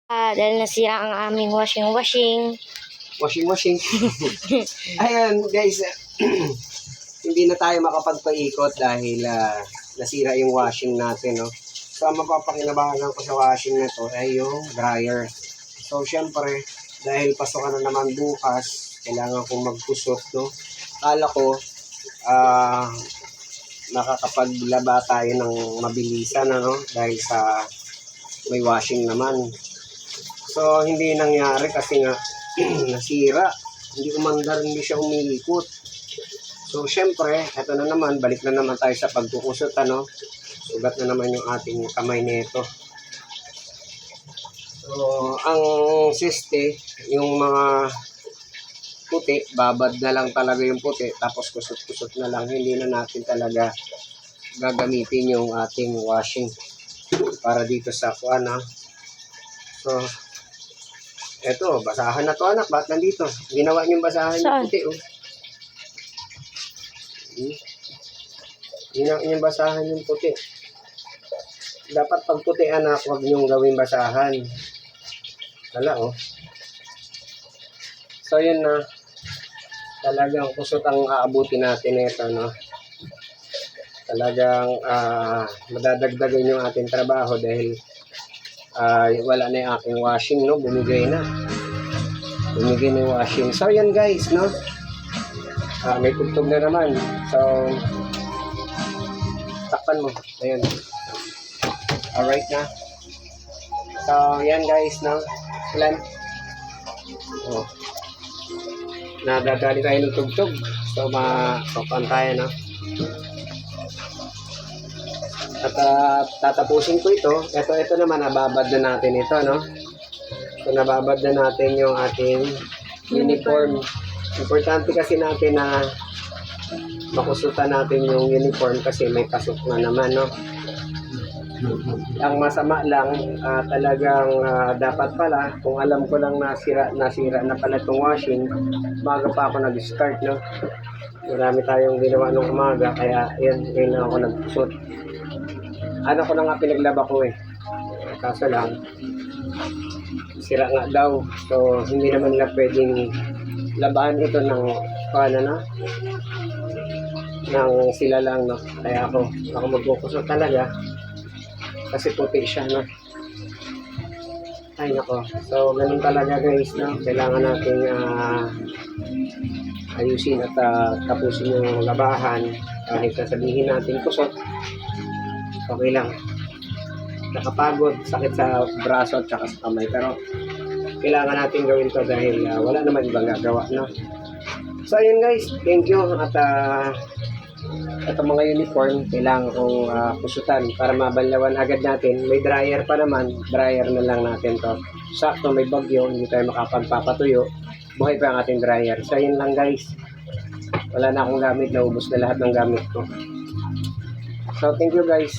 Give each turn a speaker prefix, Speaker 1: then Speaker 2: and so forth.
Speaker 1: Dahil nasira ang aming washing.
Speaker 2: Washing. Ayan guys, hindi na tayo makapagpaikot dahil nasira yung washing natin, no? So ang mapapakinabangan ko sa washing na to ay yung dryer. So syempre, dahil pasokan na naman bukas, kailangan kong magkusot, no? Kala ko makakapaglaba tayo ng mabilisan, ano? Dahil sa may washing naman. So hindi nangyari kasi nga nasira. Hindi umandar, hindi siya umiikot. So syempre, eto na naman, balik na naman tayo sa pagkukusot, ano? Sugat na naman yung ating kamay nito. So ang siste, yung mga puti, babad na lang talaga yung puti, tapos kusot-kusot na lang. Hindi na natin talaga gagamitin yung ating washing para dito sa kuan, ha. So eto, basahan na to, anak. Ba't nandito? Ginawa niyong basahan yung puti, oh. Ginawa niyong basahan yung puti. Dapat pag puti, anak, huwag niyong gawin basahan. Wala, oh. So yun na. Talagang kusot ang aabutin natin ito, no? Talagang madadagdagan yung ating trabaho dahil wala na yung aking washing, no? Bumigay na yung washing. So yan guys, no? May tugtog na naman. So takpan mo. Ayan. Alright na. So yan guys, no? Ilan? Oh. Nadadali tayo ng tugtog. So mapapan tayo, no? At tatapusin ko ito. Ito naman, nababad na natin ito, no? So, nababad na natin yung ating uniform. Importante kasi natin na makusutan natin yung uniform kasi may pasok na naman, no? Ang masama lang, talagang dapat pala, kung alam ko lang nasira na pala itong washing, bago pa ako nag-start, no? Marami tayong ginawa nung umaga, kaya yan, ngayon na ako nagkusot. Ano ko na nga pinaglaba ko eh. Kaso lang, sira nga daw. So, hindi naman nila pwedeng labahan ito ng paano na? Nang sila lang, no? Kaya ako magkukusot talaga. Kasi puti siya, no? Ay, nako. So, ganun talaga guys, no? Kailangan natin ayusin at tapusin yung labahan. Kahit sasabihin natin kusot, okay lang. Nakapagod, sakit sa braso at saka sa kamay. Pero kailangan natin gawin to dahil wala naman ibang gagawa, no? So ayun guys, thank you. At ito mga uniform, kailangan kong kusutan para mabanlawan agad natin. May dryer pa naman, dryer na lang natin to. Sakto may bagyo, hindi tayo makapagpapatuyo. Buhay pa ang ating dryer. So ayun lang guys. Wala na akong gamit, naubos na lahat ng gamit ko. So thank you guys.